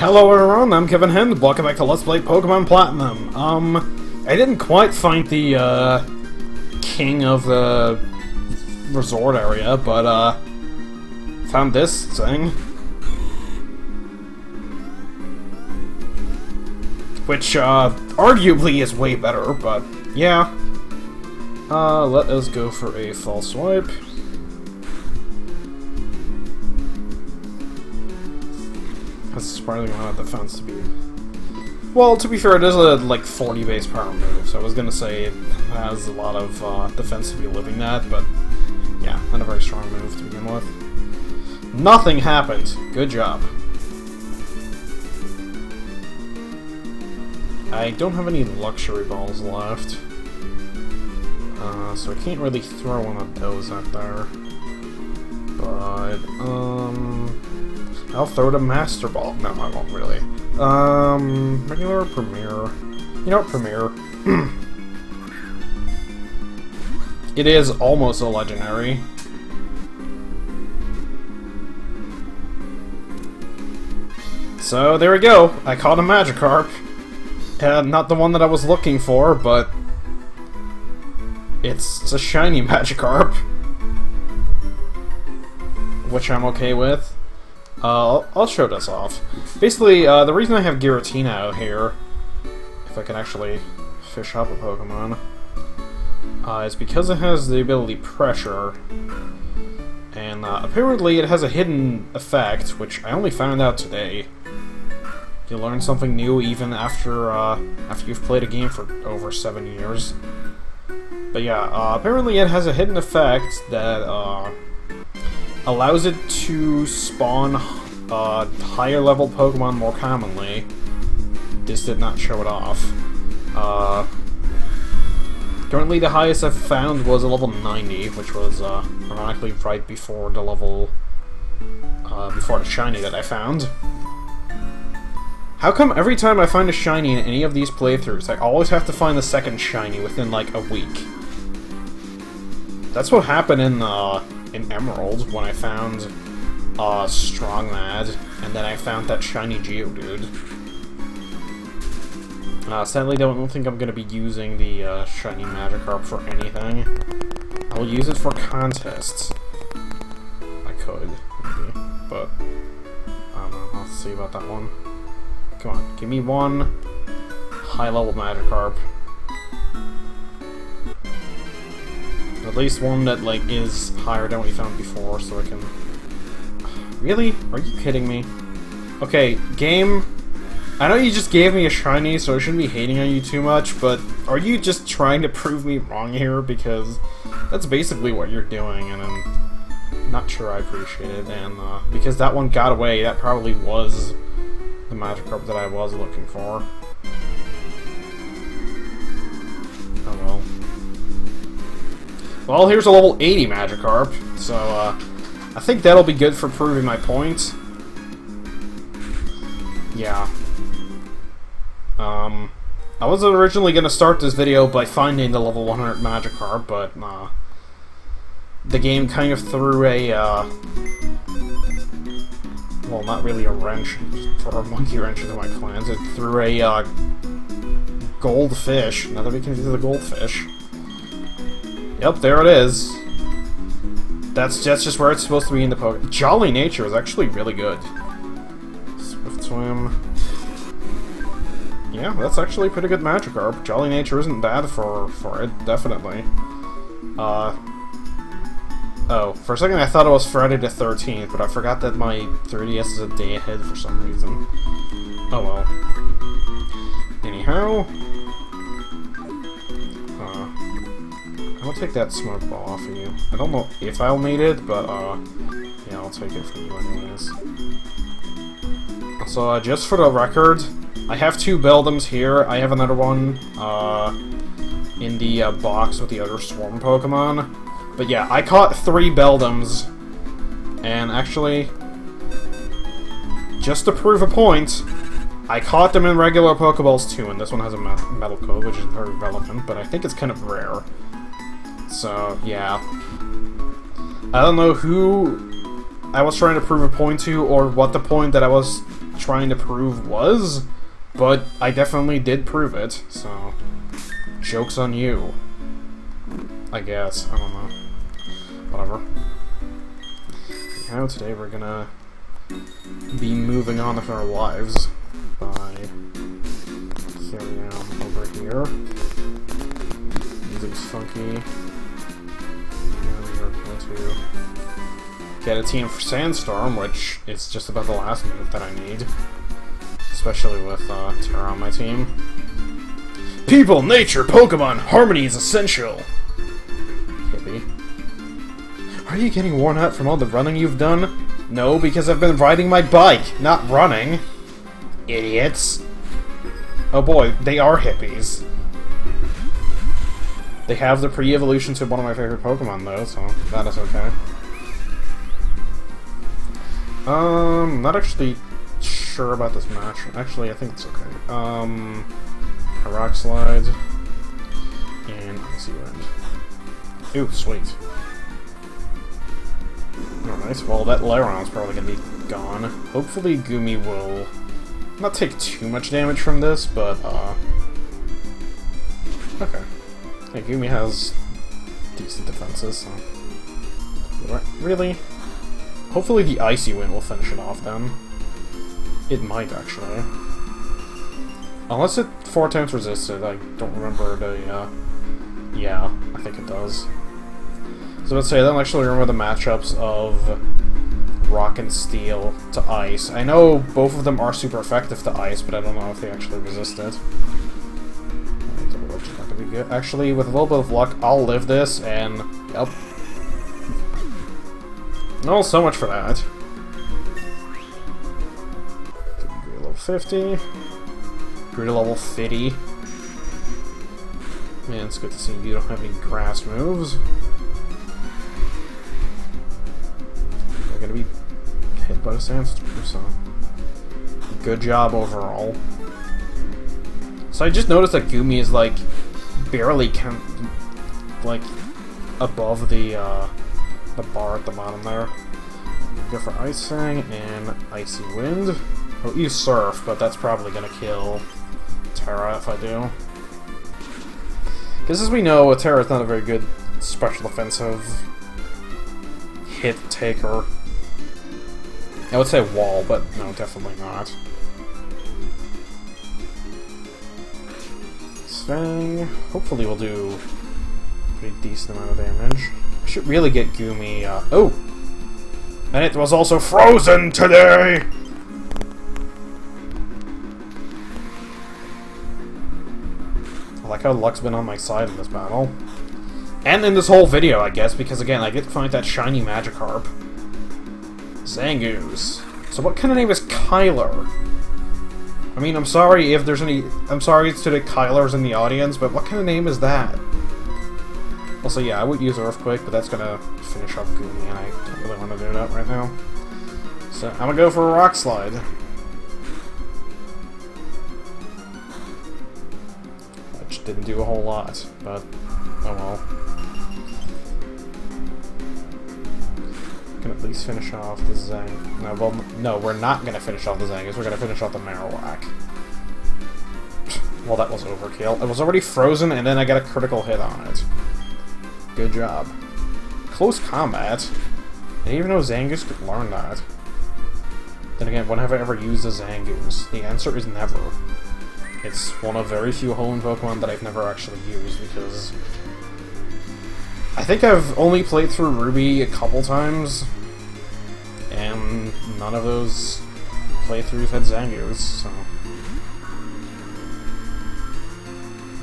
Hello everyone, I'm Kevin Hen, welcome back to Let's Play Pokemon Platinum. I didn't quite find the, king of the resort area, but, found this thing. Which, arguably is way better, but, yeah. Let us go for a false swipe. That's surprisingly amount of defense to be... Well, to be fair, it is a, like, 40 base power move, so I was gonna say it has a lot of, defense to be living that, but, yeah, not a very strong move to begin with. Nothing happened. Good job. I don't have any luxury balls left, so I can't really throw one of those out there. But, I'll throw the Master Ball. No, I won't really. Regular or Premier? You know what, Premier. It is almost a legendary. So, there we go. I caught a Magikarp. Not the one that I was looking for, but... It's a shiny Magikarp. Which I'm okay with. I'll show this off. Basically, the reason I have Giratina out here, if I can actually fish up a Pokemon, is because it has the ability Pressure, and apparently it has a hidden effect, which I only found out today. You learn something new even after you've played a game for over 7 years. But yeah, apparently it has a hidden effect that allows it to spawn higher level Pokemon more commonly. This did not show it off. Currently the highest I've found was a level 90, which was ironically right before the level before the shiny that I found. How come every time I find a shiny in any of these playthroughs, I always have to find the second shiny within like a week? That's what happened in Emerald, when I found Strong Mad, and then I found that shiny Geodude. Sadly, I don't think I'm going to be using the shiny Magikarp for anything. I will use it for contests. I could, maybe, but I don't know. I'll see about that one. Come on, give me one high-level Magikarp. At least one that, like, is higher than what we found before, so I can... Really? Are you kidding me? Okay, game... I know you just gave me a shiny, so I shouldn't be hating on you too much, but are you just trying to prove me wrong here? Because that's basically what you're doing, and I'm not sure I appreciate it, and because that one got away, that probably was the Magikarp that I was looking for. Oh well. Well, here's a level 80 Magikarp, so, I think that'll be good for proving my point. Yeah. I was originally gonna start this video by finding the level 100 Magikarp, but, the game kind of threw a, well, not really a wrench, or a monkey wrench into my plans. It threw a, goldfish. Now that we can do the goldfish. Yep, there it is. That's just where it's supposed to be in the Pokemon. Jolly Nature is actually really good. Swift Swim. Yeah, that's actually a pretty good Magikarp. Jolly Nature isn't bad for it, definitely. Oh, for a second I thought it was Friday the 13th, but I forgot that my 3DS is a day ahead for some reason. Oh well. Anyhow... I'll take that smoke ball off of you. I don't know if I'll need it, but, yeah, I'll take it from you anyways. So, just for the record, I have 2 Beldums here. I have another one, in the, box with the other Swarm Pokemon. But yeah, I caught 3 Beldums, and actually, just to prove a point, I caught them in regular Pokeballs too, and this one has a metal code, which is very relevant, but I think it's kind of rare. So, yeah. I don't know who I was trying to prove a point to, or what the point that I was trying to prove was, but I definitely did prove it, so joke's on you. I guess. I don't know. Whatever. Now today we're gonna be moving on with our lives by carrying on over here. Music's funky. And we're going to get a team for Sandstorm, which is just about the last move that I need. Especially with Terra on my team. People, nature, Pokemon, harmony is essential! Hippie. Are you getting worn out from all the running you've done? No, because I've been riding my bike, not running. Idiots. Oh boy, they are hippies. They have the pre-evolution to one of my favorite Pokemon though, so that is okay. Not actually sure about this match. Actually, I think it's okay. A Rock Slide and Icy Wind. Ooh, sweet. Alright, well that Lairon's probably gonna be gone. Hopefully Gumi will not take too much damage from this, but okay. Hey, Gumi has decent defenses, so... Really? Hopefully the Icy Wind will finish it off then. It might, actually. Unless it 4 times resisted, I don't remember the, yeah, I think it does. So let's say, I don't actually remember the matchups of Rock and Steel to Ice. I know both of them are super effective to Ice, but I don't know if they actually resist it. Which is not gonna be good. Actually, with a little bit of luck, I'll live this, and, yep. Oh, so much for that. Level 50. Grew to level 50. Man, it's good to see you don't have any grass moves. We're gonna be hit by a sandstorm, so good job overall. So I just noticed that Gumi is like barely like above the bar at the bottom there. Go for Ice Fang and Icy Wind. I'll use Surf, but that's probably gonna kill Terra if I do. Because as we know, Terra is not a very good special offensive hit taker. I would say wall, but no, definitely not. Fang. Hopefully we'll do a pretty decent amount of damage. I should really get Gumi, oh! And it was also frozen today! I like how luck's been on my side in this battle. And in this whole video, I guess, because again, I get to find that shiny Magikarp. Zangoose. So what kind of name is Kyler? I mean, I'm sorry if there's any... I'm sorry to the Kylers in the audience, but what kind of name is that? Also, yeah, I would use Earthquake, but that's gonna finish off Gumi, and I don't really want to do that right now. So, I'm gonna go for a Rock Slide. Which didn't do a whole lot, but... oh well. Can at least finish off the Zang. No, well, no, we're not gonna finish off the Zangoose. We're gonna finish off the Marowak. Well, that was overkill. It was already frozen, and then I got a critical hit on it. Good job. Close combat. I didn't even know Zangoose could learn that. Then again, when have I ever used a Zangoose? The answer is never. It's one of very few Hoenn Pokemon that I've never actually used, because... I think I've only played through Ruby a couple times, and none of those playthroughs had Zangoose, so...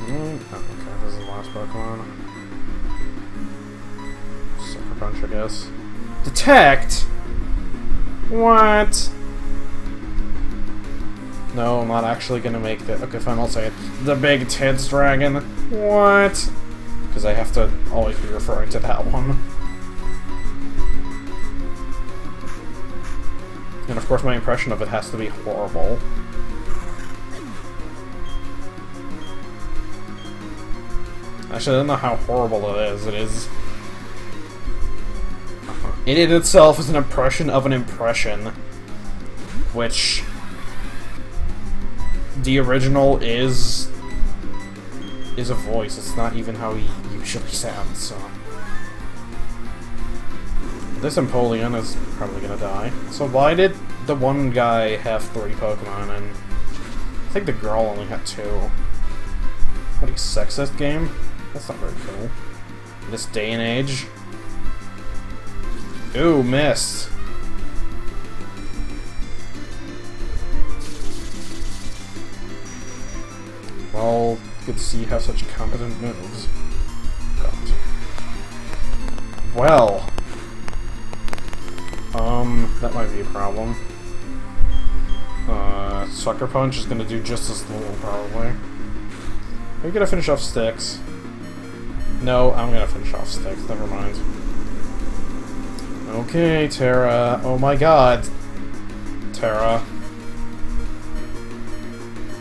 oh, okay, this is the last Pokemon. Sucker Punch, I guess. Detect?! What? No, I'm not actually gonna make the... okay, fine, I'll say it. The Big Tits Dragon. What? Because I have to always be referring to that one. And of course my impression of it has to be horrible. Actually, I don't know how horrible it is. It is... it in itself is an impression of an impression. Which the original is a voice. It's not even how he usually sounds, so... This Empoleon is probably gonna die. So why did the one guy have 3 Pokemon and... I think the girl only had 2. What a sexist game? That's not very cool. In this day and age. Ooh, missed. Well, good to see you have such competent moves. God. Well. That might be a problem. Sucker Punch is gonna do just as little, probably. Are you gonna finish off Sticks? No, I'm gonna finish off Sticks, never mind. Okay, Terra. Oh my god. Terra.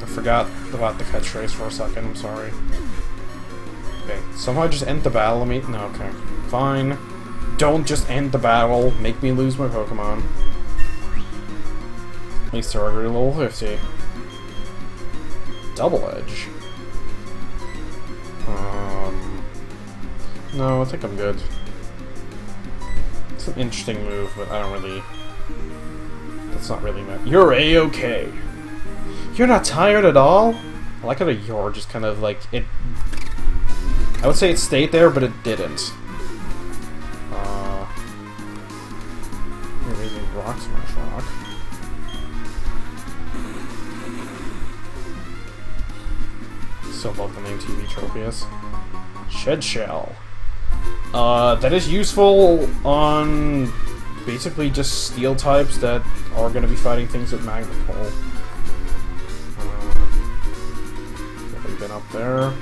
I forgot about the catchphrase for a second, I'm sorry. Okay, somehow just end the battle. No, okay. Fine. Don't just end the battle. Make me lose my Pokemon. At least they're already level 50. Double Edge. No, I think I'm good. It's an interesting move, but I don't really... That's not really meant. You're A-okay. You're not tired at all? I like how the "you're" just kind of like it. I would say it stayed there, but it didn't. You're using Rock Smash Rock. Still love the name TV Tropius. Shed Shell. That is useful on basically just steel types that are going to be fighting things with Magnet Pole. They've been up there.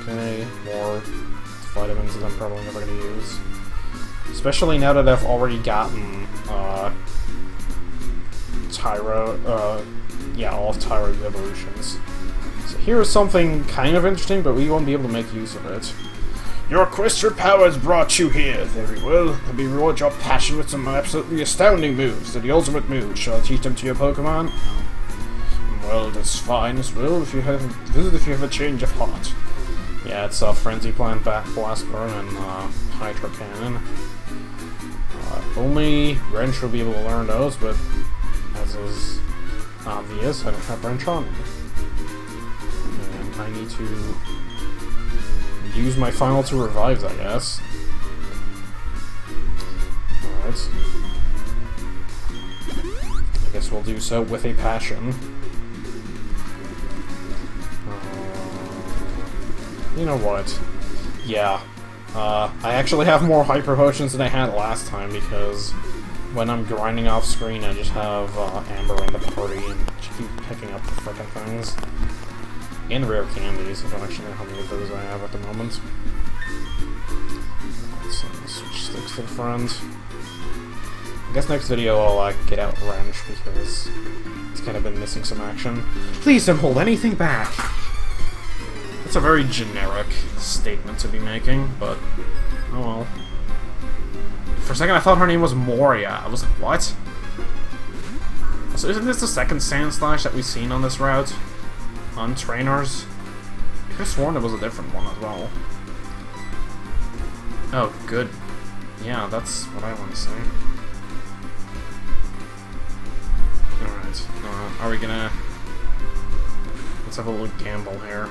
Okay, more vitamins that I'm probably never going to use. Especially now that I've already gotten all of Tyro's evolutions. So here is something kind of interesting, but we won't be able to make use of it. Your equestrian powers brought you here. Very well. Let me reward your passion with some absolutely astounding moves. They're the ultimate moves. Shall I teach them to your Pokemon? Well, that's fine as well. If you have a change of heart. Yeah, it's Frenzy Plant, Blast Burn, and Hydro Cannon. Only Wrench will be able to learn those, but as is obvious, I don't have Wrench on me. And I need to use my final 2 revives, I guess. Alright. I guess we'll do so with a passion. You know what? Yeah. I actually have more Hyper Potions than I had last time, because when I'm grinding off screen, I just have Amber in the party and just keep picking up the frickin' things. And rare candies. I don't actually know how many of those I have at the moment. Let's switch Sticks to the front. I guess next video I'll get out Wrench, because it's kind of been missing some action. Please don't hold anything back! That's a very generic statement to be making, but oh well. For a second I thought her name was Moria. I was like, what? So isn't this the second Sandslash that we've seen on this route? On trainers? I could have sworn it was a different one as well. Oh, good. Yeah, that's what I want to say. Alright, are we gonna... Let's have a little gamble here.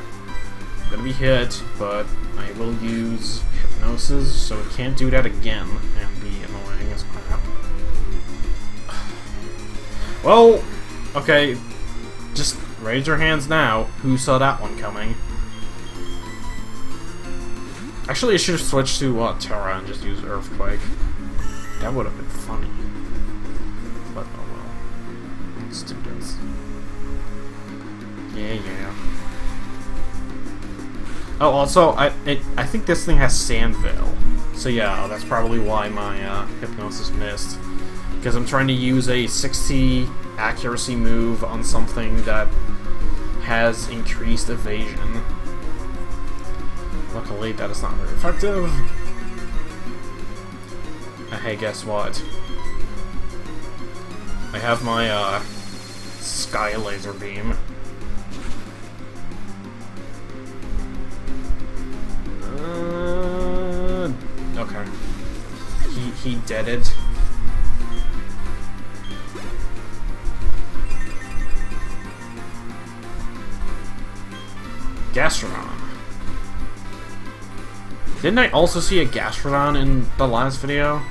I'm gonna be hit, but I will use Hypnosis, so it can't do that again and be annoying as crap. Well, okay, just raise your hands now. Who saw that one coming? Actually, I should have switched to Terra and just used Earthquake. That would have been funny. But oh well. Let's do this. Yeah. Oh, also, I think this thing has Sand Veil. So yeah, that's probably why my Hypnosis missed. Because I'm trying to use a 60 accuracy move on something that has increased evasion. Luckily, that is not very effective. Hey, guess what? I have my Sky Laser Beam. Okay. He did it. Gastrodon. Didn't I also see a Gastrodon in the last video?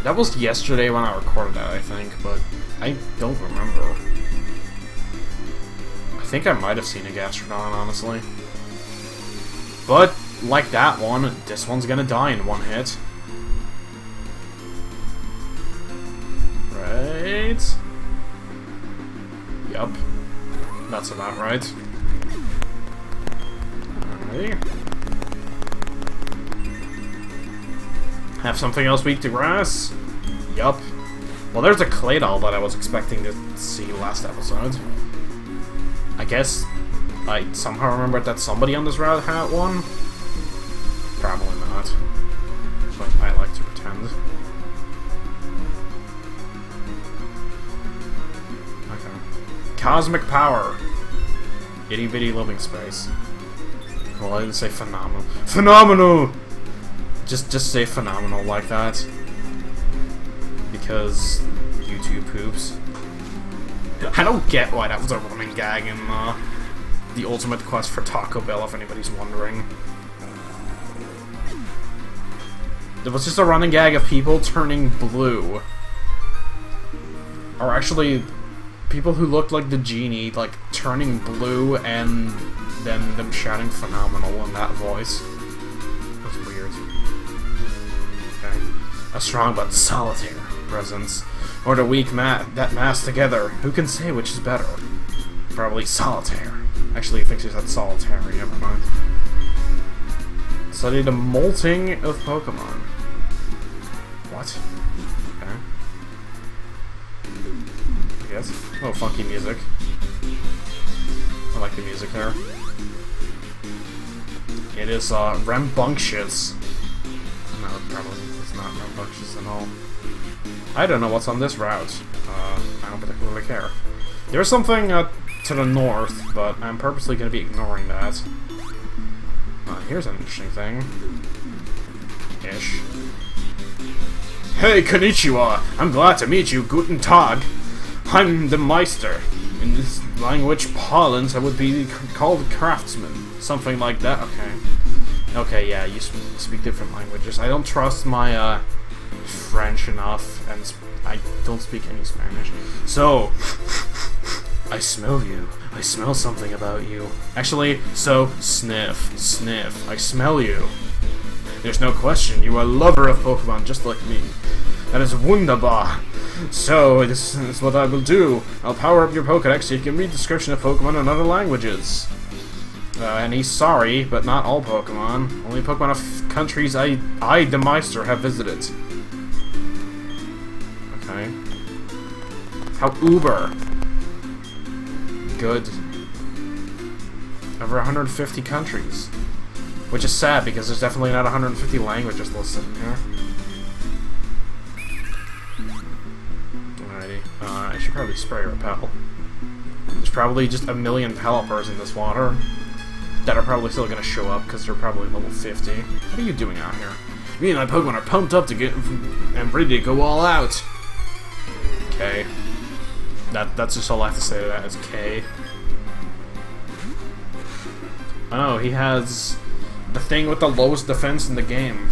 That was yesterday when I recorded that, I think, but I don't remember. I think I might have seen a Gastrodon, honestly. But, like that one, this one's gonna die in one hit. Right? Yup. That's about right. Alrighty. Have something else weak to grass? Yup. Well, there's a Claydol that I was expecting to see last episode. I guess I somehow remembered that somebody on this route had one. Probably not. But I like to pretend. Okay. Cosmic Power. Itty bitty living space. Well, I didn't say phenomenal. Phenomenal! Just say phenomenal like that. Because YouTube poops. I don't get why that was a running gag in the Ultimate Quest for Taco Bell, if anybody's wondering. There was just a running gag of people turning blue. Or actually, people who looked like the genie, like, turning blue and then them shouting phenomenal in that voice. It was weird. Okay. A strong but solitary presence. Or the weak that mass together. Who can say which is better? Probably solitaire. Actually, he thinks he said solitary, never mind. Study the molting of Pokemon. What? Okay. I guess. Oh, funky music. I like the music there. It is, rambunctious. No, probably it's not rambunctious at all. I don't know what's on this route. I don't particularly care. There's something to the north, but I'm purposely going to be ignoring that. Here's an interesting thing. Ish. Hey, konnichiwa! I'm glad to meet you, guten Tag. I'm the Meister. In this language parlance, I would be called craftsman. Something like that. Okay. Okay, yeah, you speak different languages. I don't trust my, French enough, and I don't speak any Spanish. So, I smell you. I smell something about you. Actually, so, sniff, sniff. I smell you. There's no question, you are a lover of Pokemon just like me. That is wunderbar. So, this is what I will do. I'll power up your Pokédex so you can read description of Pokemon in other languages. And he's sorry, but not all Pokemon. Only Pokemon of countries I, the Meister, have visited. Okay. How uber. Good. Over 150 countries. Which is sad, because there's definitely not 150 languages listed in here. Alrighty. I should probably spray repel. There's probably just a million Pelipers in this water that are probably still going to show up, because they're probably level 50. What are you doing out here? Me and my Pokemon are pumped up to get and ready to go all out. Okay. That's just all I have to say to that is K. Oh no, he has the thing with the lowest defense in the game.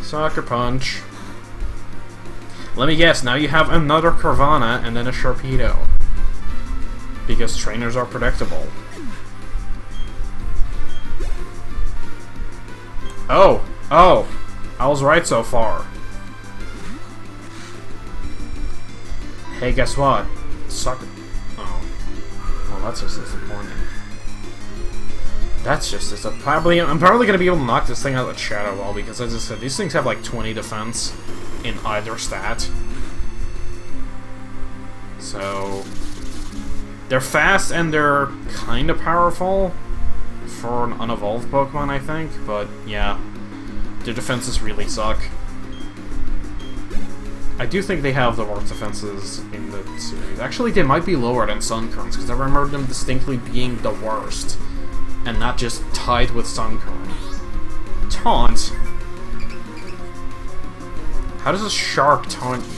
Sucker Punch. Let me guess, now you have another Carvanha and then a Sharpedo. Because trainers are predictable. Oh! Oh! I was right so far. Hey, guess what? Sucker. Oh. Well, that's just disappointing. That's just disappointing. I'm probably gonna be able to knock this thing out of the Shadow Ball because, as I said, these things have like 20 defense in either stat. So they're fast and they're kind of powerful for an unevolved Pokemon, I think. But yeah, Their defenses really suck. I do think they have the worst defenses in the series. Actually, they might be lower than Sunkern's, because I remember them distinctly being the worst, and not just tied with Sunkern. Taunt? How does a shark taunt you?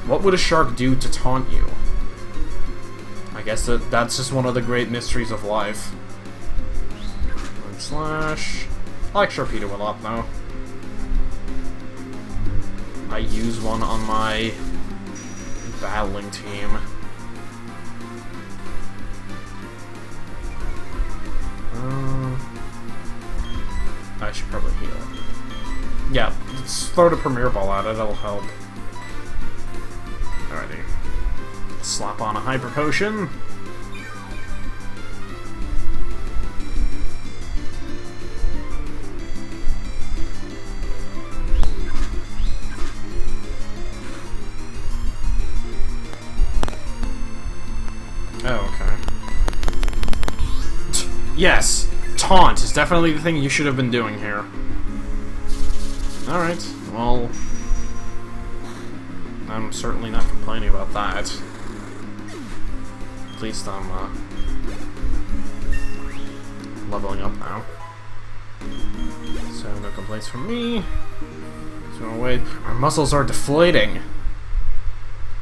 What would a shark do to taunt you? I guess that's just one of the great mysteries of life. Slash. I like Sharpedo a lot, though. I use one on my battling team. I should probably heal. Yeah, let's throw the Premier Ball at it, that'll help. Alrighty. Slap on a Hyper Potion. Oh, okay. Yes! Taunt is definitely the thing you should have been doing here. Alright, well... I'm certainly not complaining about that. At least I'm, leveling up now. So, no complaints from me. So, wait. Our muscles are deflating!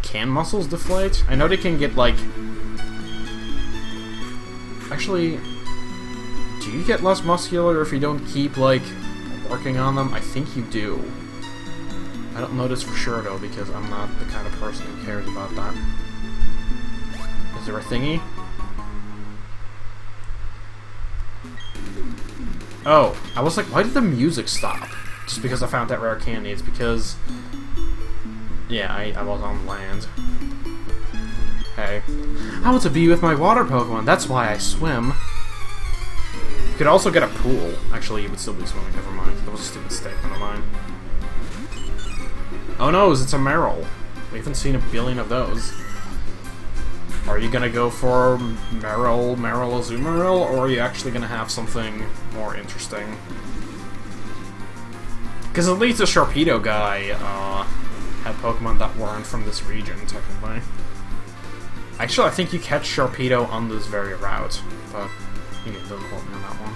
Can muscles deflate? I know they can get, like... Actually... Do you get less muscular if you don't keep, like, working on them? I think you do. I don't know this for sure, though, because I'm not the kind of person who cares about that. Is there a thingy? Oh, I was like, why did the music stop? Just because I found that rare candy. It's because... Yeah, I was on land. Hey. I want to be with my water Pokemon, that's why I swim. You could also get a pool. Actually, you would still be swimming, never mind. That was a stupid statement of mine. Oh no, it's a Meryl. We haven't seen a billion of those. Are you gonna go for Meryl Azumarill, or are you actually gonna have something more interesting? Because at least the Sharpedo guy had Pokemon that weren't from this region, technically. Actually, I think you catch Sharpedo on this very route, but you don't quote me on that one.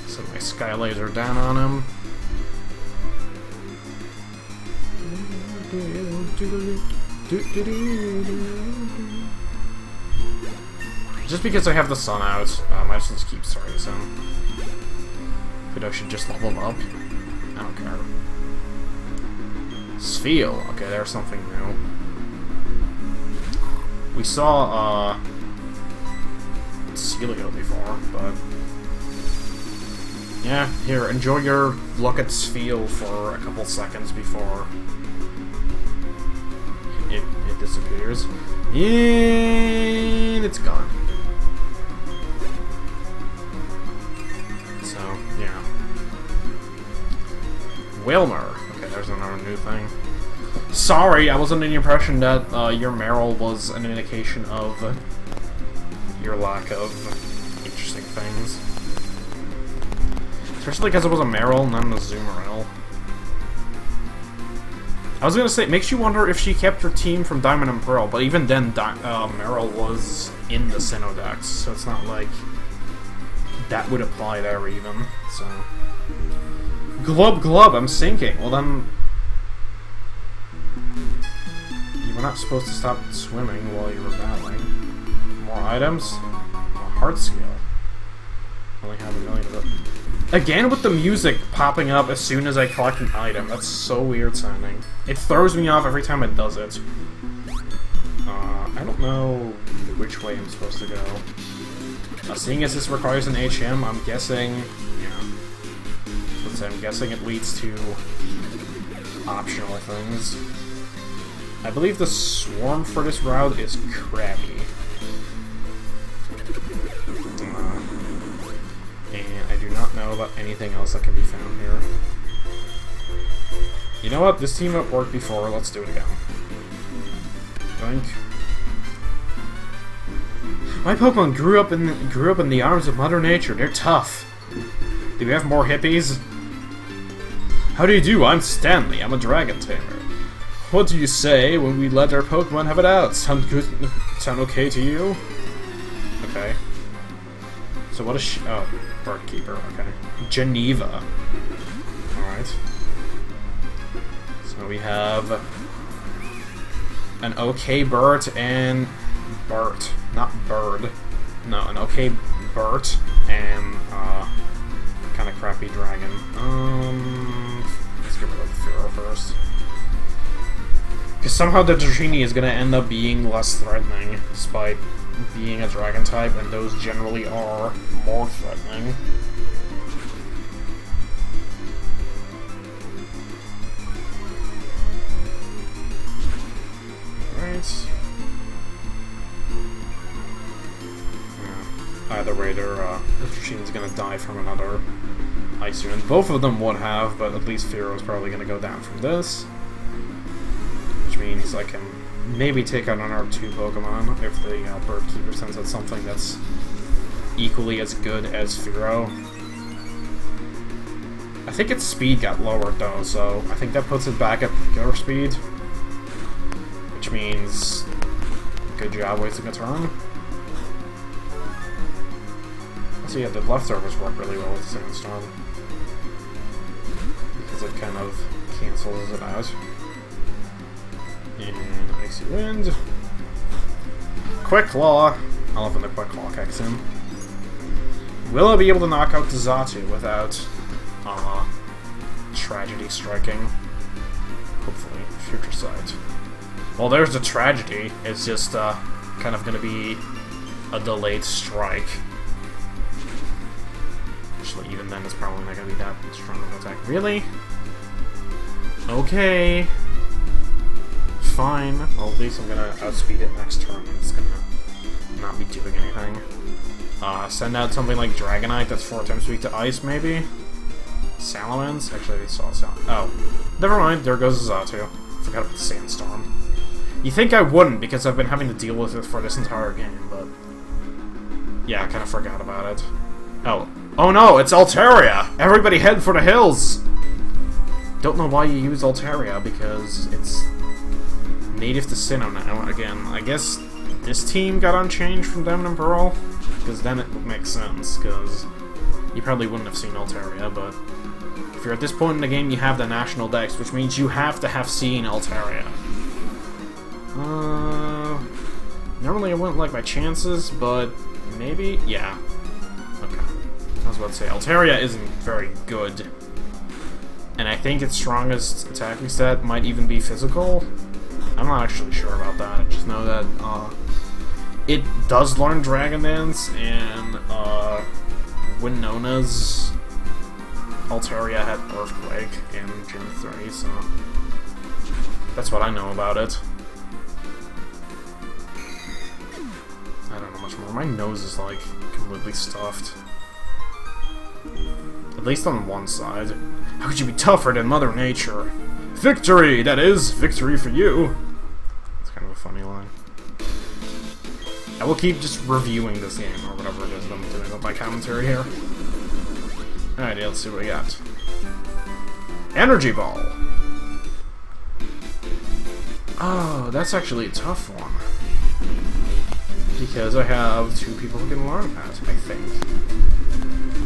Set my Sky Laser down on him. Just because I have the sun out, I just keep starting some. Could I should just level up? I don't care. Spheal. Okay, there's something new. We saw, Celio before, but... Yeah, here, enjoy your look at Spheal for a couple seconds before it disappears. And it's gone. So, yeah. Wilmer. Okay, there's another new thing. Sorry, I was under the impression that your Meryl was an indication of your lack of interesting things. Especially because it was a Meryl, not a Azumarill. I was gonna say, it makes you wonder if she kept her team from Diamond and Pearl, but even then, Meryl was in the Sinnoh, so it's not like that would apply there even, so... Glub glub, I'm sinking! Well then... You were not supposed to stop swimming while you were battling. More items? A heart scale. Only have a million of it. Again with the music popping up as soon as I collect an item. That's so weird sounding. It throws me off every time it does it. I don't know which way I'm supposed to go. Seeing as this requires an HM, I'm guessing... Yeah. Let's say I'm guessing it leads to optional things. I believe the swarm for this route is Krabby. And I do not know about anything else that can be found here. You know what? This team have worked before. Let's do it again. Think. My Pokemon grew up in the arms of Mother Nature. They're tough. Do we have more hippies? How do you do? I'm Stanley. I'm a dragon tamer. What do you say when we let our Pokemon have it out? Sound good? Sound okay to you? Okay. So what is she? Oh, Bird Keeper. Okay. Geneva. Alright. So we have an okay Bert and Bert. Not Bird. No, an okay Bert and kind of crappy dragon. Let's get rid of Fearow first. Because somehow the Dratini is going to end up being less threatening, despite being a dragon type, and those generally are more threatening. Alright. Yeah. Either way, the Dratini's going to die from another Ice Unit. Both of them would have, but at least Fearow's probably going to go down from this. Which means I can maybe take out another 2 Pokemon if the Bird Keeper sends out something that's equally as good as Fearow. I think its speed got lowered though, so I think that puts it back at killer speed. Which means good job wasting a turn. So yeah, the leftovers work really well with Sandstorm. Because it kind of cancels it out. And Icy Wind. Quick Claw. I love when the Quick Claw kicks in. Will I be able to knock out the Xatu without Tragedy striking? Hopefully. Future Sight. Well, there's the Tragedy. It's just kind of going to be a delayed strike. Actually, even then, it's probably not going to be that strong of an attack. Really? Okay. Fine. Well, at least I'm gonna outspeed it next turn, and it's gonna not be doing anything. Send out something like Dragonite that's 4 times weak to Ice, maybe? Salamence? Actually, I saw Salamence. Oh. Never mind, there goes Xatu. Forgot about the Sandstorm. You think I wouldn't, because I've been having to deal with it for this entire game, but... yeah, I kind of forgot about it. Oh. Oh no, it's Altaria! Everybody head for the hills! Don't know why you use Altaria, because it's native to Sinnoh now. Again, I guess this team got unchanged from Diamond and Pearl, because then it would make sense, because you probably wouldn't have seen Altaria, but if you're at this point in the game, you have the National Dex, which means you have to have seen Altaria. Normally I wouldn't like my chances, but maybe? Yeah. Okay. I was about to say, Altaria isn't very good. And I think its strongest attacking stat might even be physical. I'm not actually sure about that. I just know that it does learn Dragon Dance, and Winona's Altaria had Earthquake in Gen 3, so that's what I know about it. I don't know much more. My nose is like completely stuffed. At least on one side. How could you be tougher than Mother Nature? Victory, that is! Victory for you! It's kind of a funny line. I will keep just reviewing this game, or whatever it is that I'm doing with my commentary here. Alright, let's see what we got. Energy Ball! Oh, that's actually a tough one. Because I have 2 people who can learn that, I think.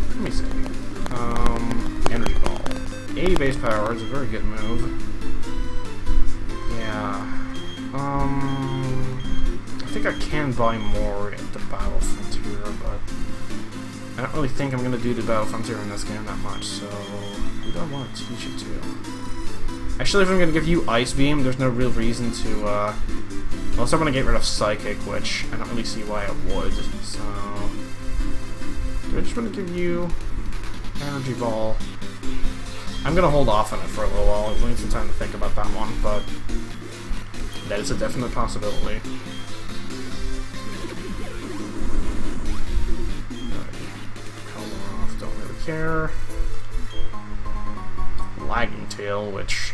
Let me see. Energy Ball. 80 base power is a very good move. Yeah. I think I can buy more at the Battle Frontier, but I don't really think I'm going to do the Battle Frontier in this game that much, so who do I want to teach it to? Actually, if I'm going to give you Ice Beam, there's no real reason to, unless I'm going to get rid of Psychic, which I don't really see why I would, so do I just want to give you Energy Ball? I'm going to hold off on it for a little while. I need some time to think about that one, but that is a definite possibility. Color off, don't really care. Lagging Tail, which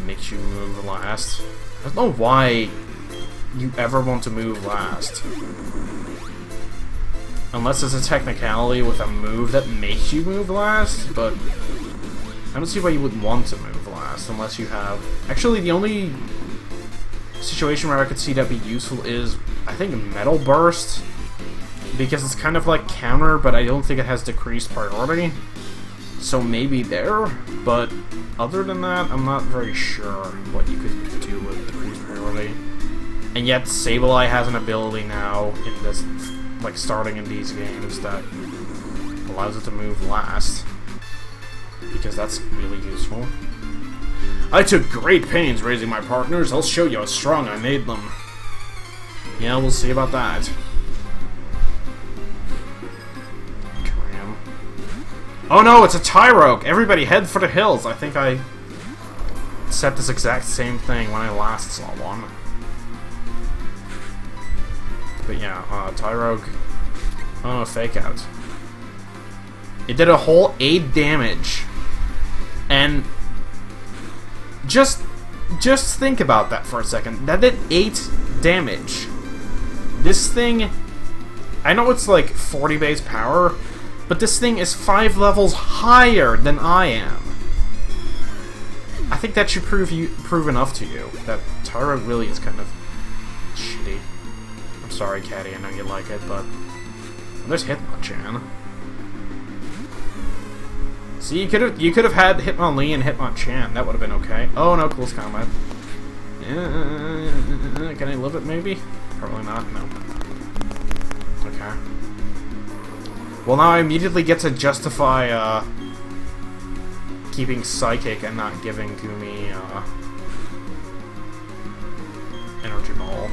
makes you move last. I don't know why you ever want to move last. Unless it's a technicality with a move that makes you move last, but I don't see why you wouldn't want to move last unless you have... Actually, the only situation where I could see that be useful is, I think, Metal Burst, because it's kind of like counter, but I don't think it has decreased priority. So maybe there, but other than that, I'm not very sure what you could do with decreased priority. And yet, Sableye has an ability now in this, like starting in these games, that allows it to move last, because that's really useful. I took great pains raising my partners. I'll show you how strong I made them. Yeah, we'll see about that. Tram. Oh no, it's a Tyrogue! Everybody head for the hills! I think I said this exact same thing when I last saw one. But yeah, Tyrogue... Oh, fake out. It did a whole 8 damage. And... Just think about that for a second. That did 8 damage. This thing... I know it's like 40 base power, but this thing is 5 levels higher than I am. I think that should prove enough to you. That Tyrogue really is kind of shitty. I'm sorry, Caddy, I know you like it, but... There's Hitmonchan. See, you could have had Hitmonlee and Hitmonchan. That would have been okay. Oh no, close combat. Can I live it maybe? Probably not. No. Okay. Well, now I immediately get to justify keeping Psychic and not giving Gumi Energy Ball.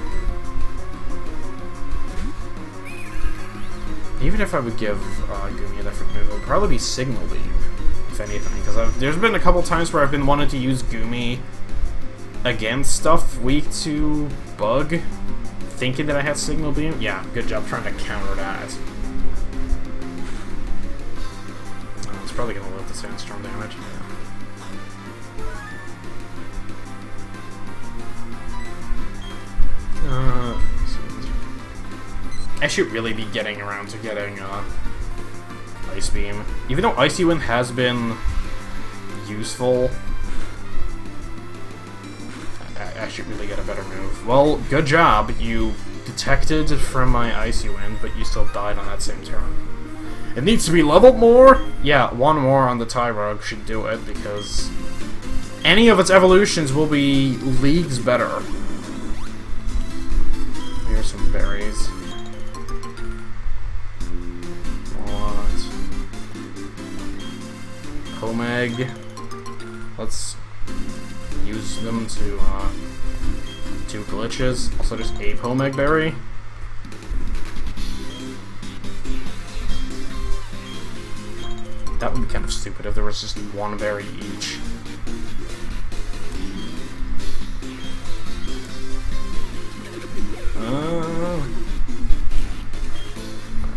Even if I would give Gumi a different move, it would probably be Signal Beam, if anything, because there's been a couple times where I've been wanting to use Gumi against stuff weak to Bug, thinking that I had Signal Beam. Yeah, good job trying to counter that. Oh, it's probably going to live the Sandstorm damage. Yeah. I should really be getting around to getting Ice Beam. Even though Icy Wind has been useful, I should really get a better move. Well, good job. You detected from my Icy Wind, but you still died on that same turn. It needs to be leveled more? Yeah, one more on the Tyrogue should do it, because any of its evolutions will be leagues better. Here's some berries. Homeg. Let's use them to do glitches. Also, just a Homeg berry. That would be kind of stupid if there was just one berry each.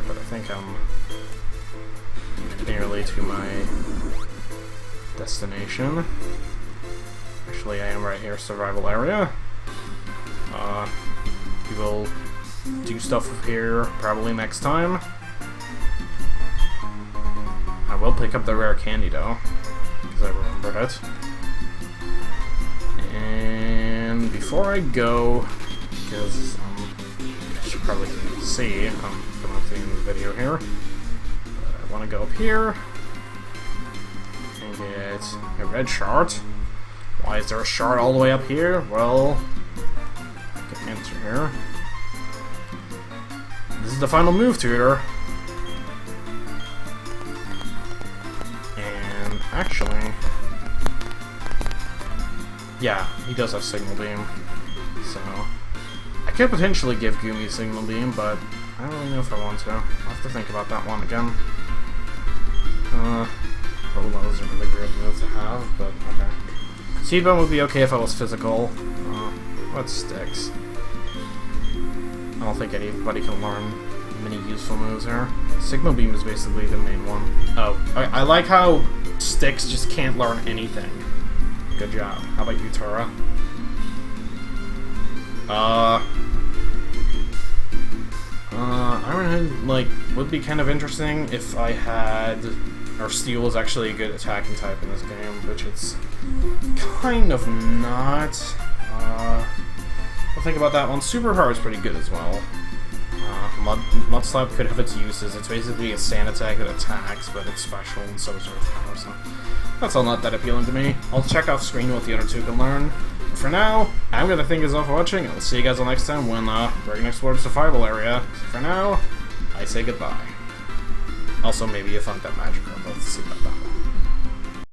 But I think I'm nearly to my destination. Actually, I am right here, survival area. We will do stuff here probably next time. I will pick up the rare candy though, because I remembered it. And before I go, because as you probably can see, I'm coming up to the end of the video here. But I want to go up here and get a red shard. Why is there a shard all the way up here? Well, I can answer here. This is the final move, Tutor. And actually, yeah, he does have Signal Beam. So I could potentially give Gumi Signal Beam, but I don't really know if I want to. I'll have to think about that one again. Those are really great moves to have, but okay. Seed Bomb would be okay if I was physical. What sticks? I don't think anybody can learn many useful moves here. Signal Beam is basically the main one. Oh, I like how Sticks just can't learn anything. Good job. How about you, Tura? Iron like, would be kind of interesting if I had... Or Steel is actually a good attacking type in this game, which it's kind of not. I'll think about that one. Super Hard is pretty good as well. Mud Slap could have its uses. It's basically a sand attack that attacks, but it's special and so is Earth Power, so that's all not that appealing to me. I'll check off screen what the other two can learn. But for now, I'm gonna thank you all for watching, and I'll see you guys all next time when we're gonna explore the survival area. So for now, I say goodbye. Also, maybe you thought that magic. Let's see about that.